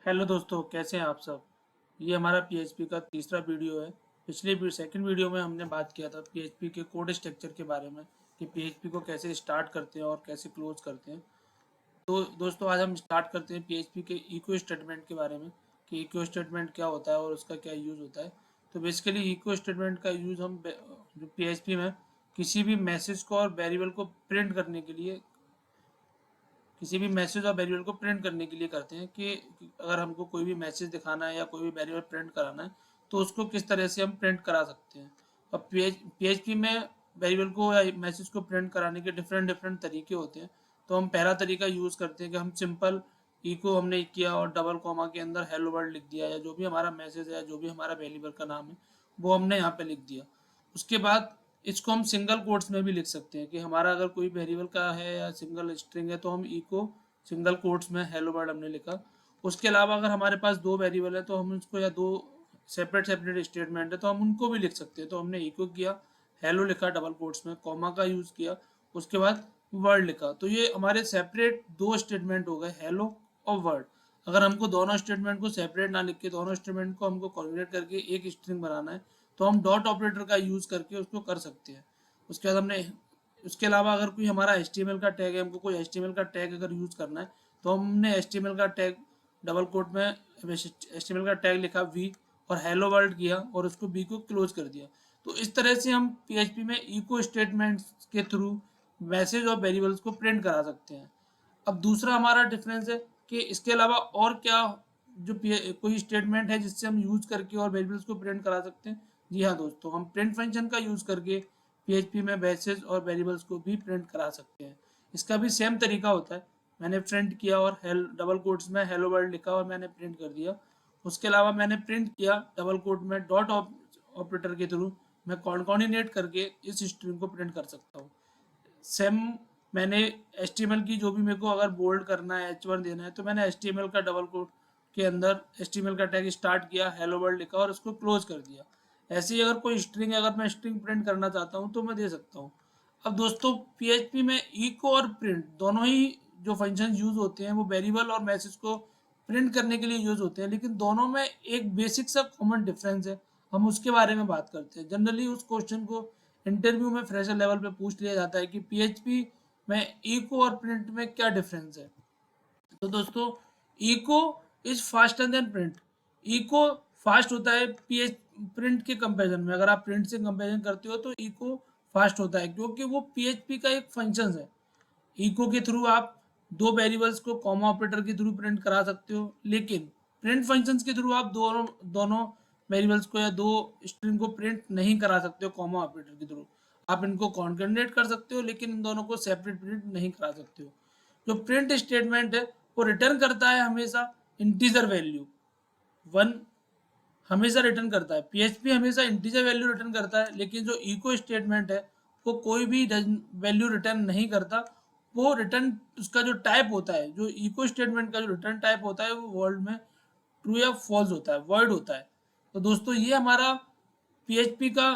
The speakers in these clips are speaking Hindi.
हेलो दोस्तों, कैसे हैं आप सब। ये हमारा पीएचपी का तीसरा वीडियो है। पिछले सेकंड वीडियो में हमने बात किया था पीएचपी के कोड स्ट्रक्चर के बारे में कि पीएचपी को कैसे स्टार्ट करते हैं और कैसे क्लोज करते हैं। तो दोस्तों आज हम स्टार्ट करते हैं पीएचपी के इको स्टेटमेंट के बारे में कि इको स्टेटमेंट क्या होता है और उसका क्या यूज़ होता है। तो बेसिकली इको स्टेटमेंट का यूज़ हम जो पीएचपी में किसी भी मैसेज को और वेरिएबल को प्रिंट करने के लिए किसी भी मैसेज और वेरिएबल को प्रिंट करने के लिए करते हैं कि अगर हमको कोई भी मैसेज दिखाना है या कोई भी वेरिएबल प्रिंट कराना है तो उसको किस तरह से हम प्रिंट करा सकते हैं। और पीएचपी में वेरिएबल को या मैसेज को प्रिंट कराने के डिफरेंट डिफरेंट तरीके होते हैं। तो हम पहला तरीका यूज़ करते हैं कि हम सिंपल इको हमने किया और डबल कॉमा के अंदर हेलो वर्ल्ड लिख दिया या जो भी हमारा मैसेज है जो भी हमारा वेरिएबल का नाम है वो हमने यहाँ पे लिख दिया। उसके बाद इसको हम सिंगल कोट्स में भी लिख सकते हैं कि हमारा अगर कोई वेरिएबल का है या सिंगल स्ट्रिंग है तो हम इको सिंगल कोट्स में हेलो वर्ल्ड हमने लिखा। उसके अलावा अगर हमारे पास दो वेरिएबल है तो हम उसको या दो सेपरेट सेपरेट स्टेटमेंट है तो हम उनको भी लिख सकते हैं। तो हमने इको किया, हेलो लिखा डबल कोट्स में, कॉमा का यूज़ किया, उसके बाद वर्ड लिखा। तो ये हमारे सेपरेट दो स्टेटमेंट हो गए, हेलो और वर्ड। अगर हमको दोनों स्टेटमेंट को सेपरेट ना लिख के दोनों स्टेटमेंट को हमको कॉन्ग्रेट करके एक स्ट्रिंग बनाना है तो हम डॉट ऑपरेटर का यूज़ करके उसको कर सकते हैं। उसके बाद हमने उसके अलावा अगर कोई हमारा HTML का टैग है, हमको कोई HTML का टैग अगर यूज़ करना है तो हमने HTML का टैग डबल कोट में HTML का टैग लिखा वी और हेलो वर्ल्ड किया और उसको बी को क्लोज कर दिया। तो इस तरह से हम पीएचपी में इको स्टेटमेंट्स के थ्रू मैसेज और वेरिएबल्स को प्रिंट करा सकते हैं। अब दूसरा हमारा डिफरेंस है कि इसके अलावा और क्या जो कोई स्टेटमेंट है जिससे हम यूज़ करके और वेरिएबल्स को प्रिंट करा सकते हैं। जी हाँ दोस्तों, हम प्रिंट फंक्शन का यूज़ करके पीएचपी में मैसेज और वेरिएबल्स को भी प्रिंट करा सकते हैं। इसका भी सेम तरीका होता है। मैंने प्रिंट किया और डबल कोट्स में हेलो वर्ल्ड लिखा और मैंने प्रिंट कर दिया। उसके अलावा मैंने प्रिंट किया डबल कोट में डॉट ऑपरेटर के थ्रू मैं कॉन्कॉर्डिनेट करके इस स्ट्रिंग को प्रिंट कर सकता हूँ। सेम मैंने HTML की जो भी मेरे को अगर बोल्ड करना है H1 देना है तो मैंने HTML का डबल कोट के अंदर HTML का टैग स्टार्ट किया, हेलो वर्ल्ड लिखा और उसको क्लोज कर दिया। ऐसे ही अगर कोई स्ट्रिंग अगर मैं स्ट्रिंग प्रिंट करना चाहता हूँ तो मैं दे सकता हूँ। अब दोस्तों पीएचपी में इको और प्रिंट दोनों ही जो फंक्शन यूज होते हैं वो वेरिएबल और मैसेज को प्रिंट करने के लिए यूज होते हैं, लेकिन दोनों में एक बेसिक सा कॉमन डिफरेंस है। हम उसके बारे में बात करते हैं। जनरली उस क्वेश्चन को इंटरव्यू में फ्रेशर लेवल पे पूछ लिया जाता है कि पीएचपी में इको और प्रिंट में क्या डिफरेंस है। तो दोस्तों echo is faster than print. Echo fast होता है पीएच प्रिंट के कंपैरिजन में। अगर आप प्रिंट से कंपैरिजन करते हो तो इको फास्ट होता है क्योंकि वो पीएचपी का एक फंक्शन है। इको के थ्रू आप दो वेरिएबल्स को कॉमा ऑपरेटर के थ्रू प्रिंट करा सकते हो, लेकिन प्रिंट फंक्शंस के थ्रू आप दोनों दोनों वेरिएबल्स को या दो स्ट्रिंग को प्रिंट नहीं करा सकते हो कॉमा ऑपरेटर के थ्रू। आप इनको कॉन्केटनेट कर सकते हो लेकिन इन दोनों को सेपरेट प्रिंट नहीं करा सकते हो। जो प्रिंट स्टेटमेंट है वो रिटर्न करता है हमेशा इंटीजर वैल्यू वन, हमेशा रिटर्न करता है। पीएचपी हमेशा इंटीजर वैल्यू रिटर्न करता है, लेकिन जो इको स्टेटमेंट है वो कोई भी वैल्यू रिटर्न नहीं करता। वो रिटर्न उसका जो टाइप होता है, जो इको स्टेटमेंट का जो रिटर्न टाइप होता है वो वर्ल्ड में ट्रू या फॉल्स होता है, वर्ड होता है। तो दोस्तों ये हमारा पीएचपी का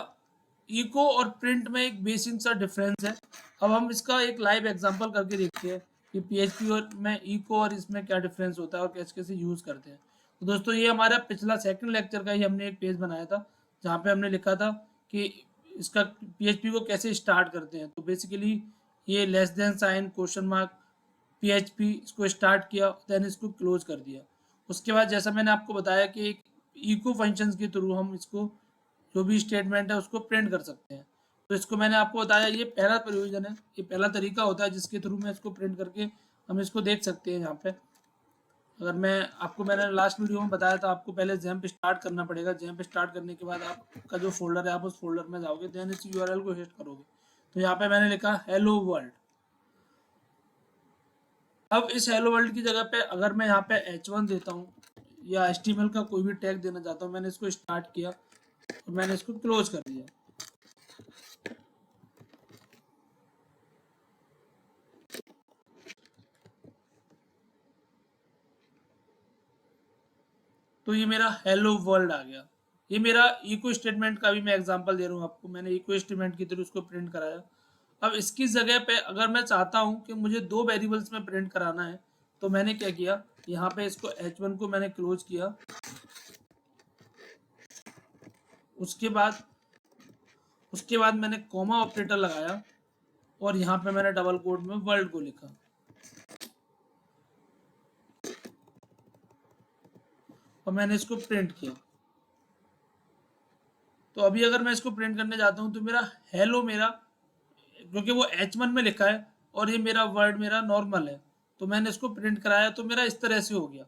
इको और प्रिंट में एक बेसिक सा डिफरेंस है। अब हम इसका एक लाइव एग्जांपल करके देखते हैं कि पीएचपी और में इको और इसमें क्या डिफरेंस होता है और कैसे कैसे यूज़ करते हैं। तो दोस्तों ये हमारा पिछला सेकंड लेक्चर का ही हमने एक पेज बनाया था जहाँ पे हमने लिखा था कि इसका पीएचपी को कैसे स्टार्ट करते हैं। तो बेसिकली ये less than sign question mark PHP इसको स्टार्ट किया, देन इसको क्लोज कर दिया। उसके बाद जैसा मैंने आपको बताया कि एक इको फंक्शंस के थ्रू हम इसको जो भी स्टेटमेंट है उसको प्रिंट कर सकते हैं। तो इसको मैंने आपको बताया, ये पहला प्रोविजन है, ये पहला तरीका होता है जिसके थ्रू मैं इसको प्रिंट करके हम इसको देख सकते हैं। यहाँ पे अगर मैंने लास्ट वीडियो में बताया था आपको पहले जैम्प स्टार्ट करना पड़ेगा। जैम्प स्टार्ट करने के बाद आपका जो फोल्डर है आप उस फोल्डर में जाओगे, देन इस यूआरएल को हिट करोगे। तो यहाँ पे मैंने लिखा हेलो वर्ल्ड। अब इस हेलो वर्ल्ड की जगह पे अगर मैं यहाँ पे H1 देता हूँ या HTML का कोई भी टैग देना चाहता हूँ, मैंने इसको स्टार्ट किया और मैंने इसको क्लोज कर दिया। तो ये मेरा हेलो वर्ल्ड आ गया। ये मेरा इको स्टेटमेंट का भी मैं एग्जांपल दे रहा हूँ आपको। मैंने इको स्टेटमेंट की तरह उसको प्रिंट कराया। अब इसकी जगह पे अगर मैं चाहता हूँ कि मुझे दो वेरिएबल्स में प्रिंट कराना है तो मैंने क्या किया, यहाँ पे इसको H1 को मैंने क्लोज किया। उसके बाद मैंने कॉमा ऑपरेटर लगाया और यहाँ पे मैंने डबल कोट में वर्ल्ड को लिखा और मैंने इसको प्रिंट किया। तो अभी अगर मैं इसको प्रिंट करने जाता हूँ तो मेरा हेलो, क्योंकि वो H1 में लिखा है और ये मेरा वर्ड मेरा नॉर्मल है, तो मैंने इसको प्रिंट कराया तो मेरा इस तरह से हो गया।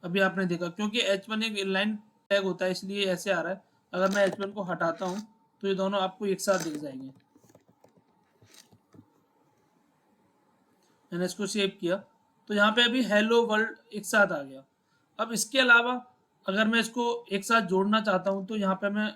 अभी आपने देखा, क्योंकि H1 एक इनलाइन टैग होता है इसलिए ऐसे आ रहा है। अगर मैं H1 को हटाता हूँ तो ये दोनों आपको एक साथ दिख जाएंगे। मैंने इसको सेव किया तो यहाँ पे अभी हेलो वर्ल्ड एक साथ आ गया। अब इसके अलावा अगर मैं इसको एक साथ जोड़ना चाहता हूँ तो यहाँ पे मैं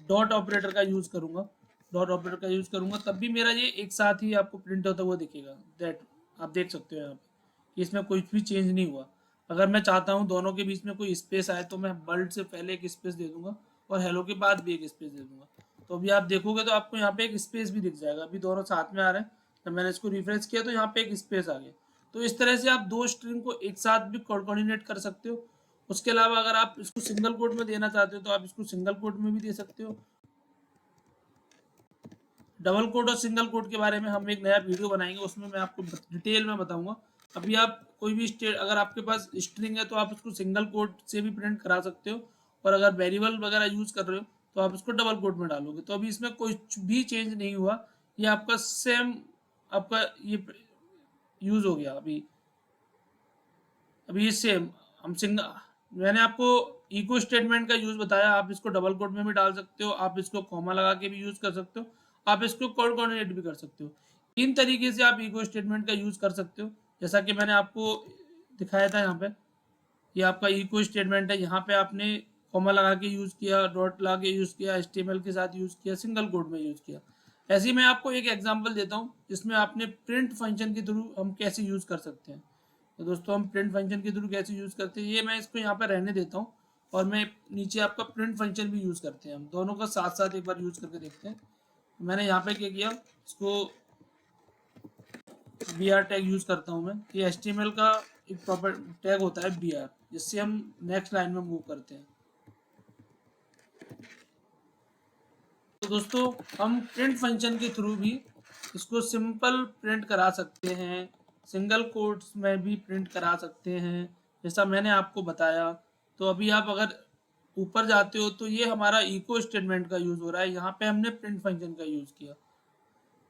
डॉट ऑपरेटर का यूज़ करूँगा, तब भी मेरा ये एक साथ ही आपको प्रिंट होता हुआ दिखेगा। दैट आप देख सकते हो यहाँ पे इसमें कोई भी चेंज नहीं हुआ। अगर मैं चाहता हूँ दोनों के बीच में कोई स्पेस आए तो मैं वर्ल्ड से पहले एक स्पेस दे दूंगा और हेलो के बाद भी एक स्पेस दे दूंगा। तो अभी आप देखोगे तो आपको यहाँ पे एक स्पेस भी दिख जाएगा। अभी दोनों साथ में आ रहे हैं, जब मैंने इसको रिफ्रेश किया तो यहाँ पे एक स्पेस आ गया। तो इस तरह से आप दो स्ट्रिंग को एक साथ भी कोऑर्डिनेट कर सकते हो। उसके अलावा अगर आप इसको सिंगल कोट में देना चाहते हो तो आप इसको सिंगल कोट में भी दे सकते हो। डबल कोट और सिंगल कोट के बारे में हम एक नया वीडियो बनाएंगे, उसमें मैं आपको डिटेल में बताऊंगा। अभी आप कोई भी अगर आपके पास स्ट्रिंग है तो आप उसको सिंगल कोट से भी प्रिंट करा सकते हो, और अगर वेरिएबल वगैरह यूज कर रहे हो तो आप इसको डबल कोट में डालोगे। तो अभी इसमें कोई भी चेंज नहीं हुआ, ये आपका सेम आपका ये यूज हो गया। अभी ये सेम हम सिंगल, मैंने आपको इको स्टेटमेंट का यूज बताया। आप इसको डबल कोट में भी डाल सकते हो, आप इसको कॉमा लगा के भी यूज कर सकते हो, आप इसको कोऑर्डिनेट भी कर सकते हो। तीन तरीके से आप इको स्टेटमेंट का यूज कर सकते हो, जैसा कि मैंने आपको दिखाया था। यहाँ पे ये आपका इको स्टेटमेंट है, यहाँ पे आपने कॉमा लगा के यूज किया, डॉट लगा के यूज किया, HTML के साथ यूज किया, सिंगल कोट में यूज किया। ऐसे ही मैं आपको एक एग्जांपल देता हूँ जिसमें आपने प्रिंट फंक्शन के थ्रू हम कैसे यूज कर सकते हैं। तो दोस्तों हम प्रिंट फंक्शन के थ्रू कैसे यूज करते हैं, ये मैं इसको यहाँ पर रहने देता हूँ और मैं नीचे आपका प्रिंट फंक्शन भी यूज करते हैं। हम दोनों का साथ साथ एक बार यूज करके देखते हैं। मैंने यहाँ पे क्या किया, इसको br टैग यूज करता हूँ मैं। ये HTML का एक प्रॉपर टैग होता है br, जिससे हम नेक्स्ट लाइन में मूव करते हैं। तो दोस्तों हम प्रिंट फंक्शन के थ्रू भी इसको सिंपल प्रिंट करा सकते हैं, सिंगल कोट्स में भी प्रिंट करा सकते हैं, जैसा मैंने आपको बताया। तो अभी आप अगर ऊपर जाते हो तो ये हमारा इको स्टेटमेंट का यूज हो रहा है, यहाँ पे हमने प्रिंट फंक्शन का यूज किया।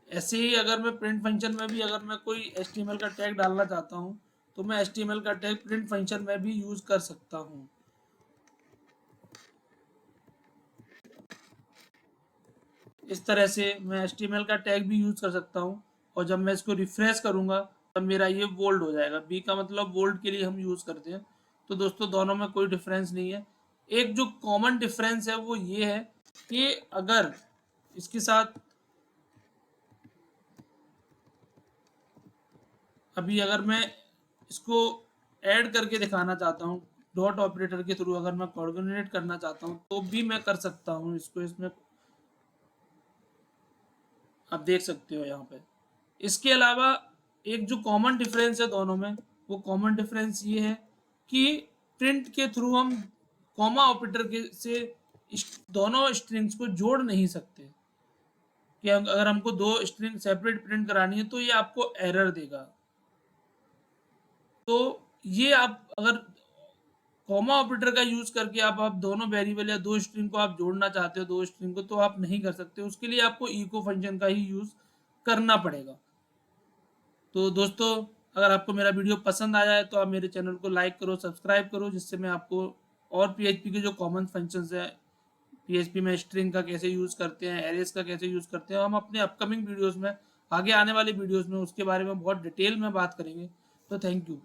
ऐसे ही अगर मैं प्रिंट फंक्शन में भी अगर मैं कोई HTML का टैग डालना चाहता हूँ तो मैं HTML का टैग प्रिंट फंक्शन में भी यूज कर सकता हूँ। इस तरह से मैं HTML का टैग भी यूज कर सकता हूँ, और जब मैं इसको रिफ्रेश करूंगा तब मेरा ये बोल्ड हो जाएगा। बी का मतलब बोल्ड के लिए हम यूज करते हैं। तो दोस्तों दोनों में कोई डिफरेंस नहीं है। एक जो कॉमन डिफरेंस है वो ये है कि अगर इसके साथ अभी अगर मैं इसको ऐड करके दिखाना चाहता हूँ डॉट ऑपरेटर के थ्रू, अगर मैं कोऑर्डिनेट करना चाहता हूँ तो भी मैं कर सकता हूँ इसको। इसमें आप देख सकते हो यहाँ पे। इसके अलावा एक जो कॉमन डिफरेंस है दोनों में, वो कॉमन डिफरेंस ये है कि प्रिंट के थ्रू हम कॉमा ऑपरेटर के से दोनों स्ट्रिंग्स को जोड़ नहीं सकते। कि अगर हमको दो स्ट्रिंग सेपरेट प्रिंट करानी है तो ये आपको एरर देगा। तो ये आप अगर कॉमा ऑपरेटर का यूज करके आप दोनों वेरिएबल या दो स्ट्रिंग को आप जोड़ना चाहते हो, दो स्ट्रिंग को, तो आप नहीं कर सकते। उसके लिए आपको इको फंक्शन का ही यूज करना पड़ेगा। तो दोस्तों अगर आपको मेरा वीडियो पसंद आया है तो आप मेरे चैनल को लाइक करो, सब्सक्राइब करो, जिससे मैं आपको और PHP के जो कॉमन फंक्शंस है, PHP में स्ट्रिंग का कैसे यूज़ करते हैं, एरेस का कैसे यूज़ करते हैं, हम अपने अपकमिंग वीडियोस में, आगे आने वाले वीडियोस में उसके बारे में बहुत डिटेल में बात करेंगे। तो थैंक यू।